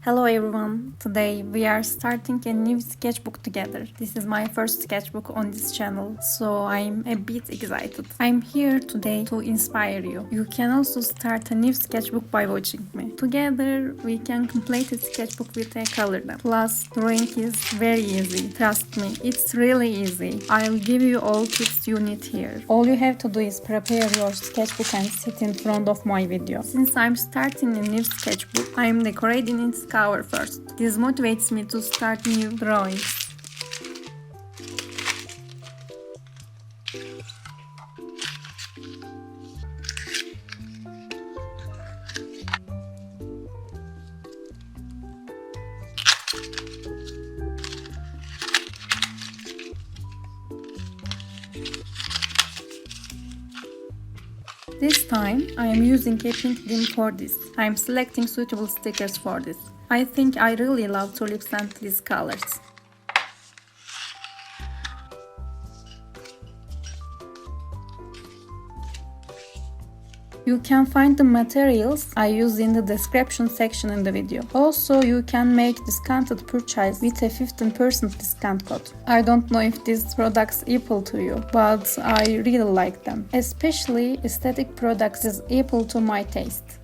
Hello everyone, today we are starting a new sketchbook together. This is my first sketchbook on this channel, so I'm a bit excited. I'm here today to inspire you. You can also start a new sketchbook by watching me. Together we can complete a sketchbook with a color pen. Plus, drawing is very easy. Trust me, it's really easy. I'll give you all tips you need here. All you have to do is prepare your sketchbook and sit in front of my video. Since I'm starting a new sketchbook, I'm decorating its cover first. This motivates me to start new drawings. This time I am using a pink dim for this. I am selecting suitable stickers for this. I think I really love tulips and these colors. You can find the materials I use in the description section in the video. Also, you can make discounted purchase with a 15% discount code. I don't know if these products appeal to you, but I really like them. Especially aesthetic products is appeal to my taste.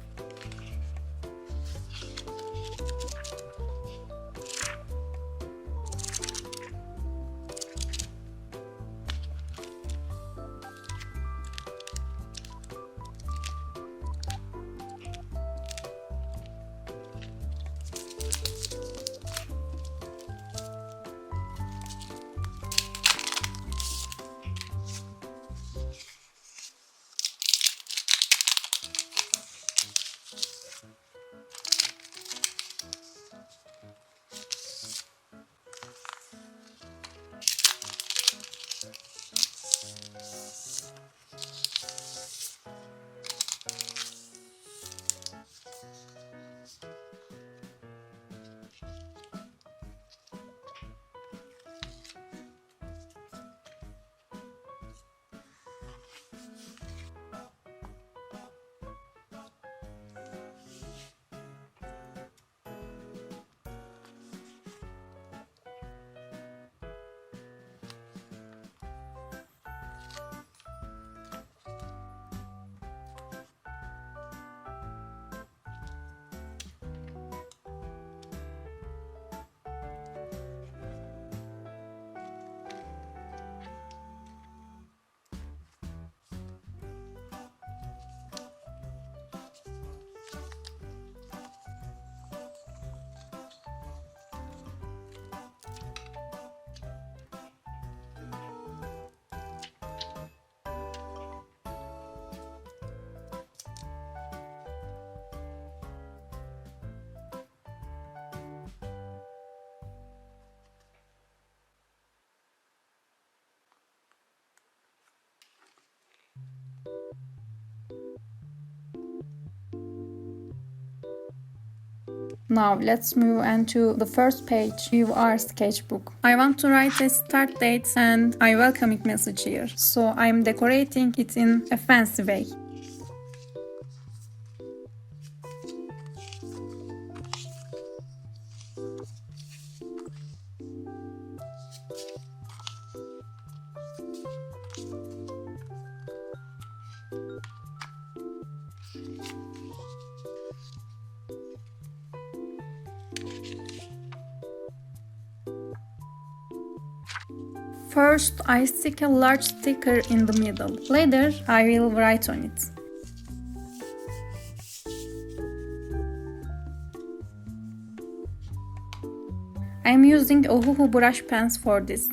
Now let's move on to the first page, View Our Sketchbook. I want to write a start date and a welcoming message here, so I'm decorating it in a fancy way. First, I stick a large sticker in the middle. Later, I will write on it. I am using Ohuhu brush pens for this.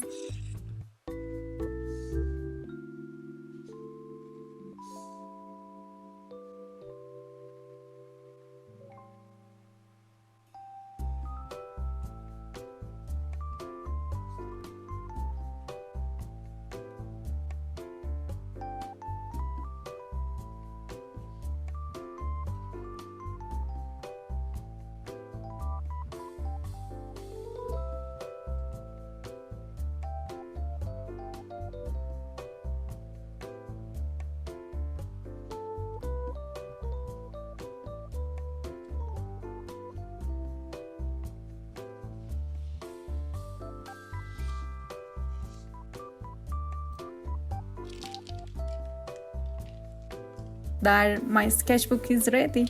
There, my sketchbook is ready.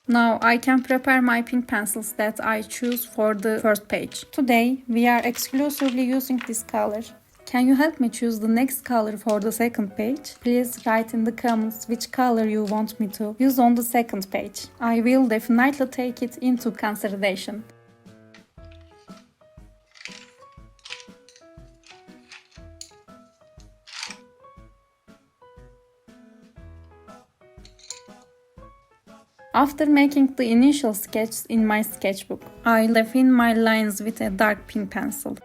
Now I can prepare my pink pencils that I choose for the first page. Today we are exclusively using this color. Can you help me choose the next color for the second page? Please write in the comments which color you want me to use on the second page. I will definitely take it into consideration. After making the initial sketches in my sketchbook, I define my lines with a dark pink pencil.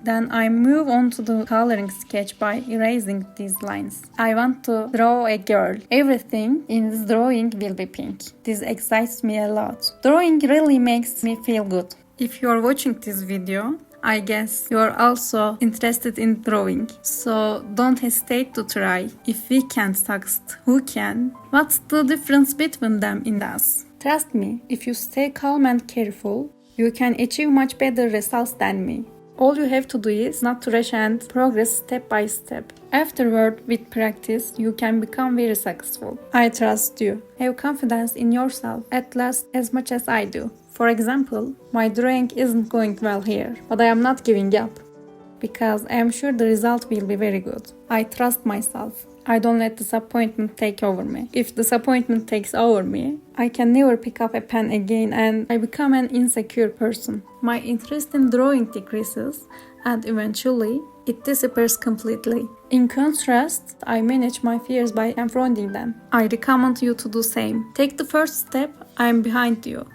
Then I move on to the coloring sketch by erasing these lines. I want to draw a girl. Everything in this drawing will be pink. This excites me a lot. Drawing really makes me feel good. If you are watching this video, I guess you are also interested in drawing. So don't hesitate to try. If we can't succeed, who can? What's the difference between them in us? Trust me, if you stay calm and careful, you can achieve much better results than me. All you have to do is not to rush and progress step by step. Afterward, with practice, you can become very successful. I trust you. Have confidence in yourself, at least as much as I do. For example, my drawing isn't going well here, but I am not giving up, because I am sure the result will be very good. I trust myself. I don't let disappointment take over me. If disappointment takes over me, I can never pick up a pen again and I become an insecure person. My interest in drawing decreases and eventually it disappears completely. In contrast, I manage my fears by confronting them. I recommend you to do the same. Take the first step, I am behind you.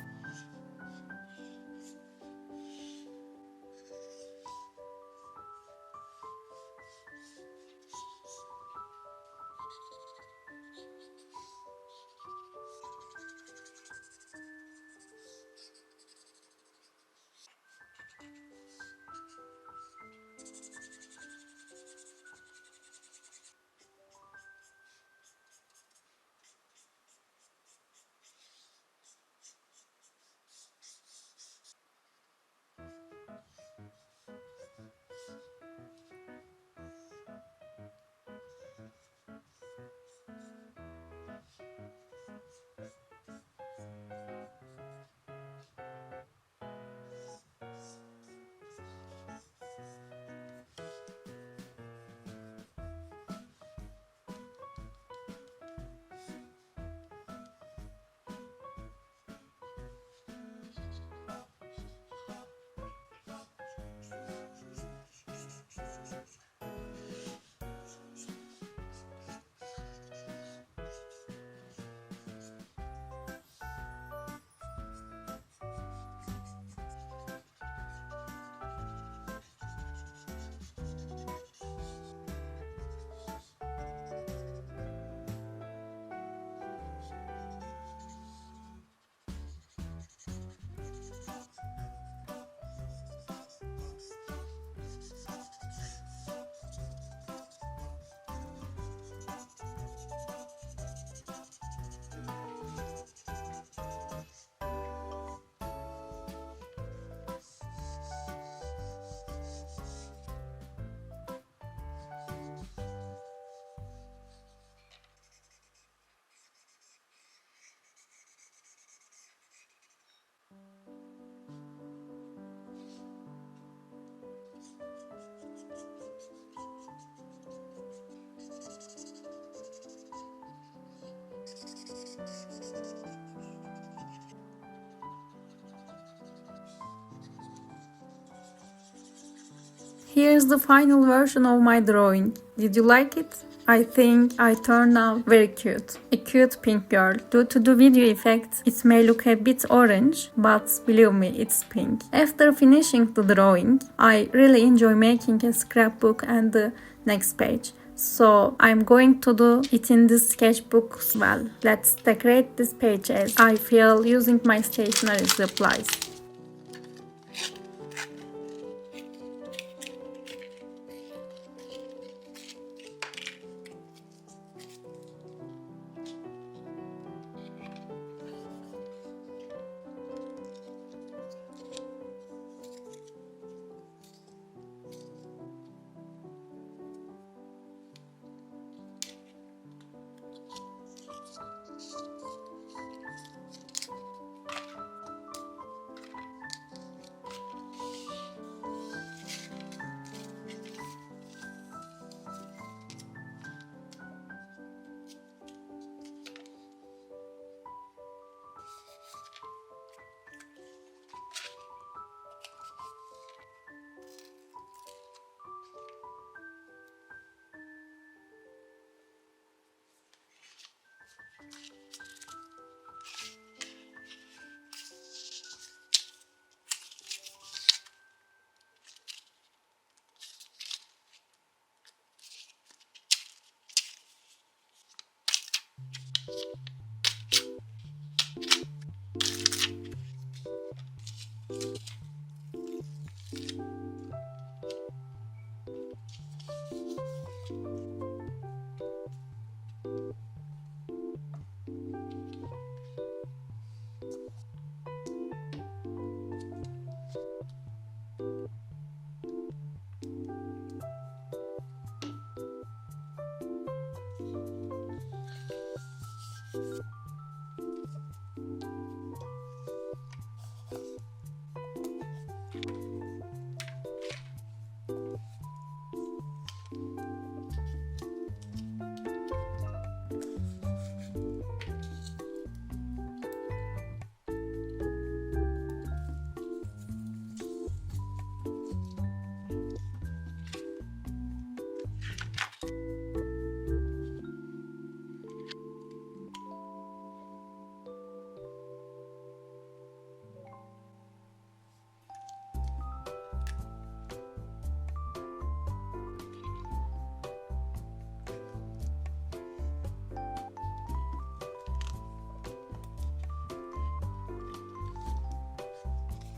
Here's the final version of my drawing. Did you like it? I think I turned out very cute. A cute pink girl. Due to the video effect, it may look a bit orange, but believe me, it's pink. After finishing the drawing, I really enjoy making a scrapbook and the next page. So I'm going to do it in this sketchbook as well. Let's decorate this page as I feel using my stationery supplies.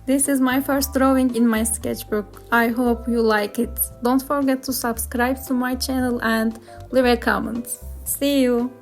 This is my first drawing in my sketchbook. I hope you like it. Don't forget to subscribe to my channel and leave a comment. See you!